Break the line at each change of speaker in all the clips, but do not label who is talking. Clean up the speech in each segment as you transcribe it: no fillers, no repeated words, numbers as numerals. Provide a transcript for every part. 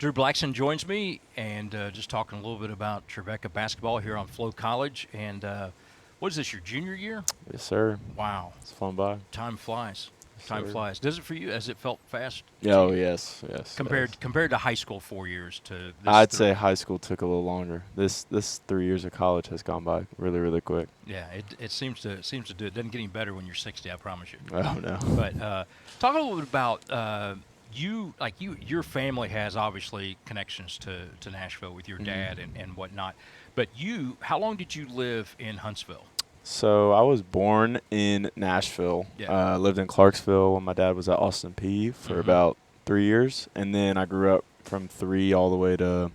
Drew Blackston joins me, and just talking a little bit about Trevecca basketball here on Flow College. And what is this, your junior year?
Yes, sir.
Wow,
It's flown by.
time flies.
Yes,
Time
sir.
flies. Does it for you? Has it felt fast
Yeah,
to
oh,
you?
yes, yes, yes.
Compared to high school 4 years to this
I'd
three.
say high school took a little longer. This 3 years of college has gone by really, really quick.
Yeah, it seems to do. It doesn't get any better when you're 60. I promise you.
Oh no.
But talk a little bit about your family has obviously connections to Nashville with your dad and whatnot. But how long did you live in Huntsville?
So I was born in Nashville.
Yeah.
Lived in Clarksville when my dad was at Austin P for
Mhm.
about 3 years, and then I grew up from 3 all the way to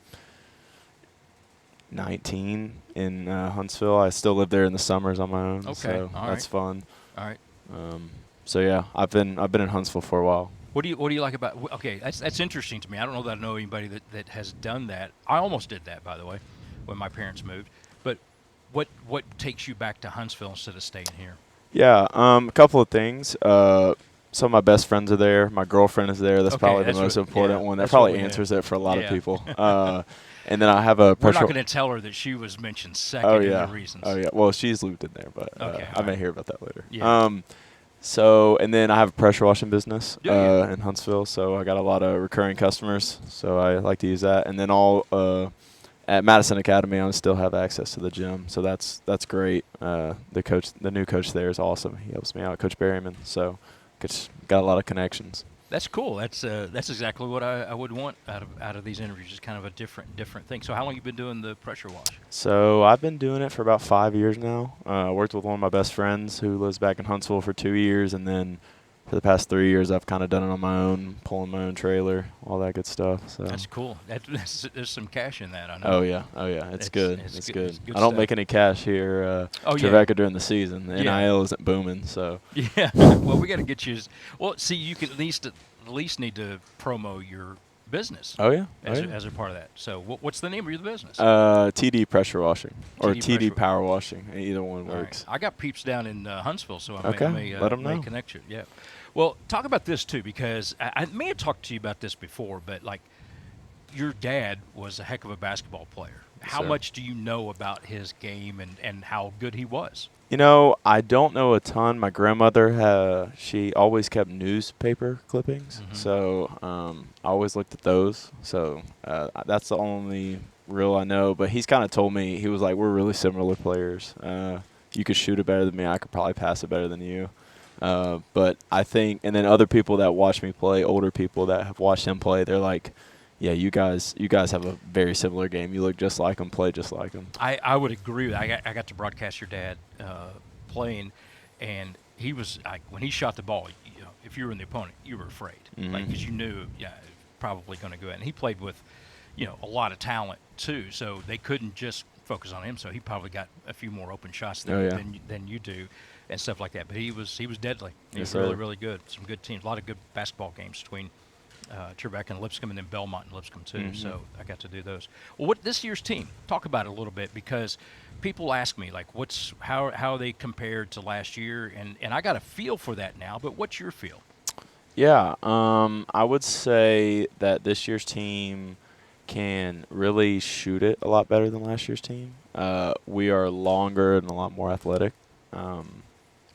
19 in Huntsville. I still live there in the summers on my own,
Okay,
so
all
that's
right.
fun.
All right.
So yeah, I've been in Huntsville for a while.
What do you like about? Okay, that's interesting to me. I don't know that I know anybody that has done that. I almost did that, by the way, when my parents moved. But what takes you back to Huntsville instead of staying here?
Yeah, a couple of things. Some of my best friends are there. My girlfriend is there. That's
Okay,
probably the
that's
most
what.
important
Yeah,
one. That
that's what
probably
we need.
answers it for a lot of
Yeah.
people. And then I have a
We're not
pressure.
going to tell her that she was mentioned second
Oh
in
yeah.
the reasons.
Oh yeah. Well, she's lived in there, but
Okay,
I
all
may
right.
hear about that later.
Yeah.
So and then I have a pressure washing business
Do you?
in Huntsville. So I got a lot of recurring customers. So I like to use that. And then all at Madison Academy, I still have access to the gym. So that's great. The new coach there is awesome. He helps me out, Coach Berryman. So got a lot of connections.
That's cool. That's exactly what I would want out of these interviews. Just kind of a different thing. So how long you been doing the pressure wash?
So I've been doing it for about 5 years now. I worked with one of my best friends who lives back in Huntsville for 2 years, and then for the past 3 years, I've kind of done it on my own, pulling my own trailer, all that good stuff. So.
That's cool. There's some cash in that. I know.
Oh yeah, it's good. It's good.
It's good
I don't
stuff.
make any cash here,
Oh yeah.
Trevecca during the season. The
Yeah.
NIL isn't booming, so.
Yeah. Well, we got to get you. Well, see, you can at least need to promo your business
Oh yeah.
as a part of that. So what's the name of your business?
TD pressure washing or
TD
TD
pressure-
power washing. Either one
All right.
works.
I got peeps down in Huntsville, so
Okay, let 'em
may
know.
connect you. Yeah. Well, talk about this too, because I may have talked to you about this before, but like, your dad was a heck of a basketball player. How
sir.
much do you know about his game and how good he was?
You know, I don't know a ton. My grandmother, she always kept newspaper clippings,
Mhm.
so I always looked at those. So that's the only real I know. But he's kind of told me, he was like, we're really similar players. You could shoot it better than me. I could probably pass it better than you. But I think, and then other people that watch me play, older people that have watched him play, they're like, yeah, you guys have a very similar game. You look just like him, play just like him.
I would agree. I got to broadcast your dad playing, and he was when he shot the ball. You know, if you were in the opponent, you were afraid,
Mhm.
because you knew, yeah, probably going to go in. And he played with, a lot of talent too, so they couldn't just focus on him. So he probably got a few more open shots
Oh, yeah.
than you do, and stuff like that. But he was deadly. He
Yes,
was really
sir.
really good. Some good teams, a lot of good basketball games between Trevecca and Lipscomb, and then Belmont and Lipscomb too.
Mhm.
So I got to do those. Well, what this year's team? Talk about it a little bit, because people ask me like, how they compared to last year, and I got a feel for that now. But what's your feel?
Yeah, I would say that this year's team can really shoot it a lot better than last year's team. We are longer and a lot more athletic.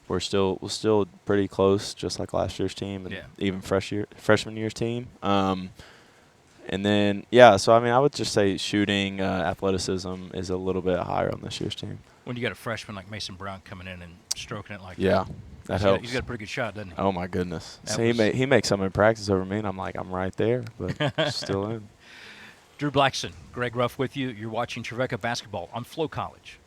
We're still pretty close, just like last year's team, and
Yeah.
even freshman year's team. And then yeah, so I mean, I would just say shooting, athleticism is a little bit higher on this year's team.
When you got a freshman like Mason Brown coming in and stroking it like
Yeah, that
he's
helps.
he's got a pretty good shot, doesn't he?
Oh my goodness!
That
So
was-
he makes some in practice over me, and I'm like, I'm right there, but still in.
Drew Blackson, Greg Ruff with you. You're watching Trevecca basketball on Flow College.